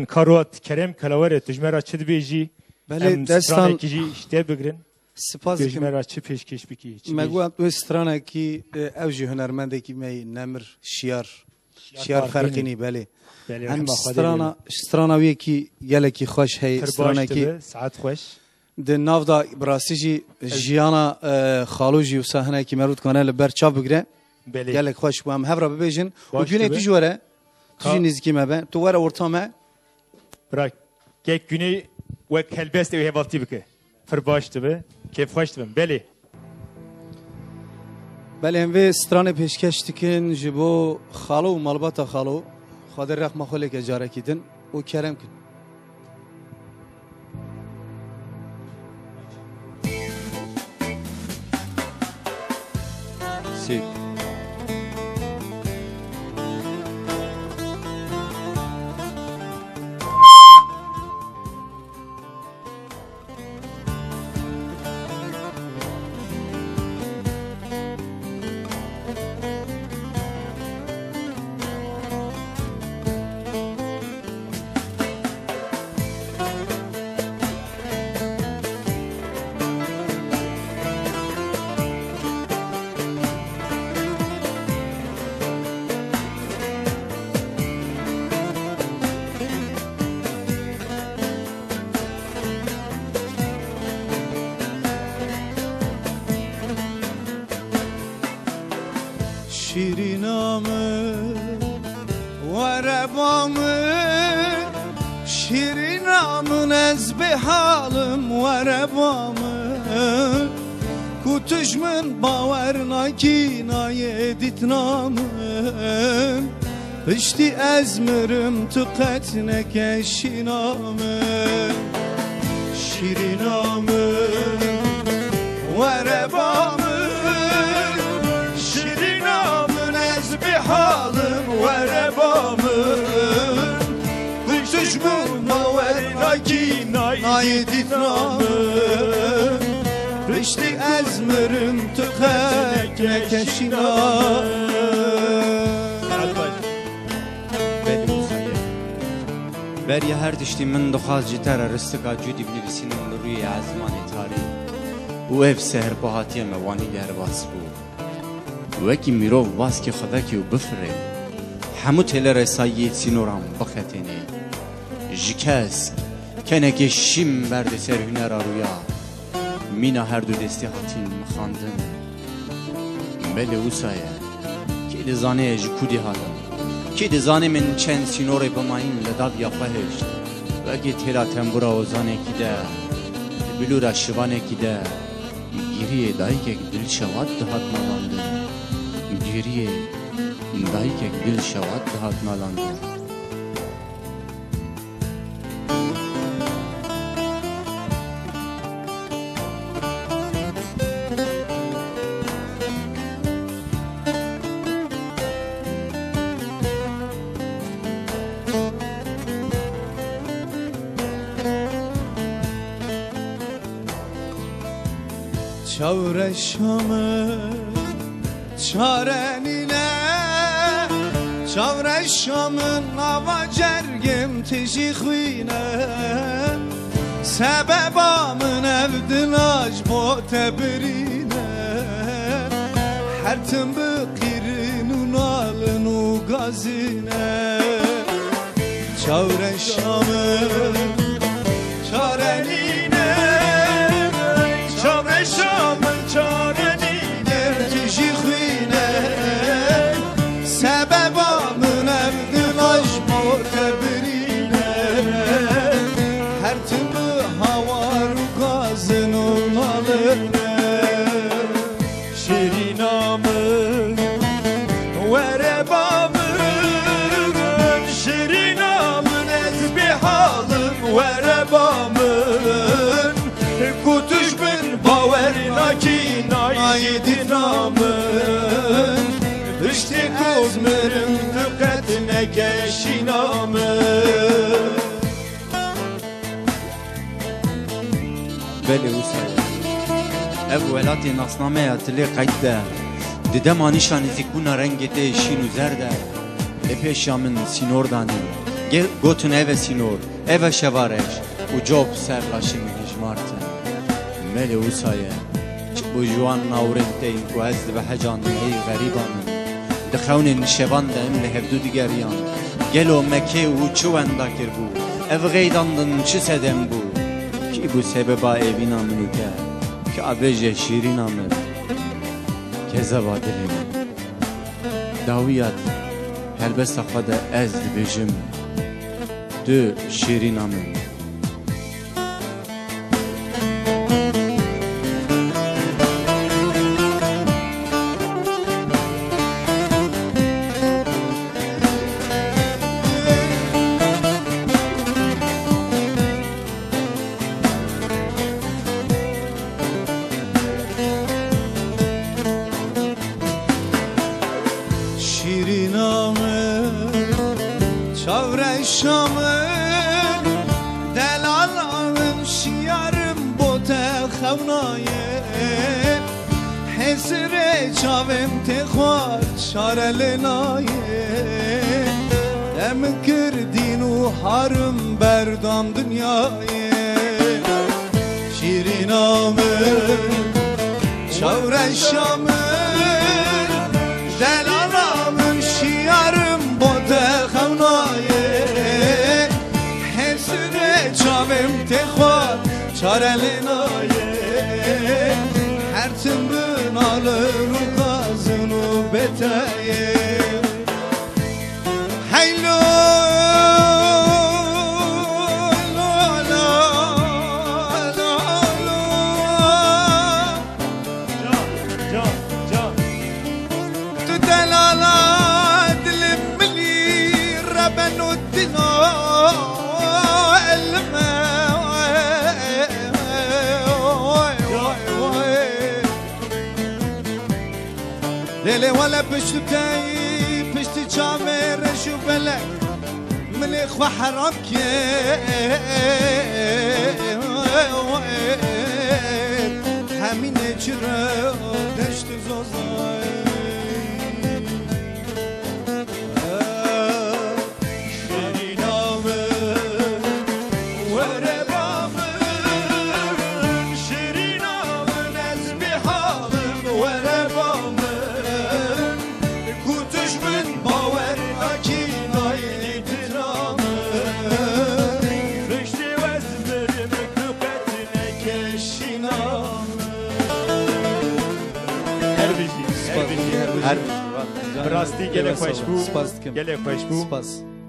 karot kerem kalavere tujmera çid beji. Beli destan ki işte bigrin. Spas Tujmera çi peşkeş biki. مگو تو استرانه کی اوجی هنرمنده کی می نمر شیار فرقینی بله هم استرانه وی کی گله کی خوش هی استرانه کی ساعت خوش د ناو دا براسیجی جیانا خالوجی و صحنه کی مرود کنه لبر چا بگره گله خوش و هم هفرا ببیجن و گونه تو جوره تو نزدیکی مبه تو وره ورتامه برای یک güney و کلبست و هواتی بکه فرباشته به کیف خوشته بم بله بله هم وی استرانه پیشکش دکن جبو خالو و مالباتا خالو خادر رقم خاله که جاره کدن و کرم کن سی شیرینامه و ربامه شیرینامون از به حالم و ربامه کتش من باور نکی نایدیت نامم پشتی ازمرم تو قطنه کشینامه شیرینامه و ربامه حالم و ربامم کشمون باور نکی نایدیت نامم رشتی ازمرم تو خک نکشینام بری هر دشتی من دخواست جتر رستگا جودی بنویسینم روی عزمان تاری و اف سهر بهاتی موانی در باس بود وکی میرو واس که خدا که بفره همو تل رسایی سینورم بختنه جکس کنه که شیم برد سر هنر رویا مینا هر دو دستی هاتین مخاندن بله اوسایه که دزانه جکودی حالم که دزانه من چند سینور بماین لداب یا فهشت وکی تلا تنبورا وزانه کی ده بلورا شوانه کی ده گیریه دایی که دل شواد دهات مالاندن گریه دایی که دل شواد دهات مالاندن چاورشامه چارنینه چاورشامن نوا جرگم تجی خوینه سببامن evdin ac bo tebirine her tüm bıkirin unalın u gazine çavrşamın çarenine çavrşamın çarenine tiji khine sebebamın evdin ac bo tebirine her tüm havar u gazın unalın şirinamın verebamın şirinamın ezbihalım verebamın kutuşbın baverina dinamın Düştü kuzmürüm tüketine keşinamın بله وسای اولادی ناسنامه اتلی قیده دیدم آنیشان زیکونا رنگ ده شین و زرده لپیشامن سینور دانیم گوتن او سینور او شوارش و جوب سر لاشی منیج مارتن مل او سایه بو جوان ناورن تین کو از به حجان ای غریبان دخون نشوان ده ام لهبدو دیگریان گلو مکه و چو اندا کربو او غیداندن چه سدم بو کی بو سببا ایوینا منو که آبجه شیرین آمد که زبادرین داویت هلبست خود از بجم دو شیرین آمد شامم دلالم شیارم بوته خونایه حسر چاوم تخوار شارل نایه دم کردین و حرم بردام دنیایه شیرینامم چاور شامم دلالم شیارم بوته خونایه چاوم تخوار چارلنایه هر تن بناله رو قازن و بتایه هیلو تو دلالا دل ملی ربن و دینا ليلي ولا بشتو تاي بشتي جامر شو بلك من اخوة حرامك همين جرا دشت زوزاي براستی گله خوش بو گله خوش بو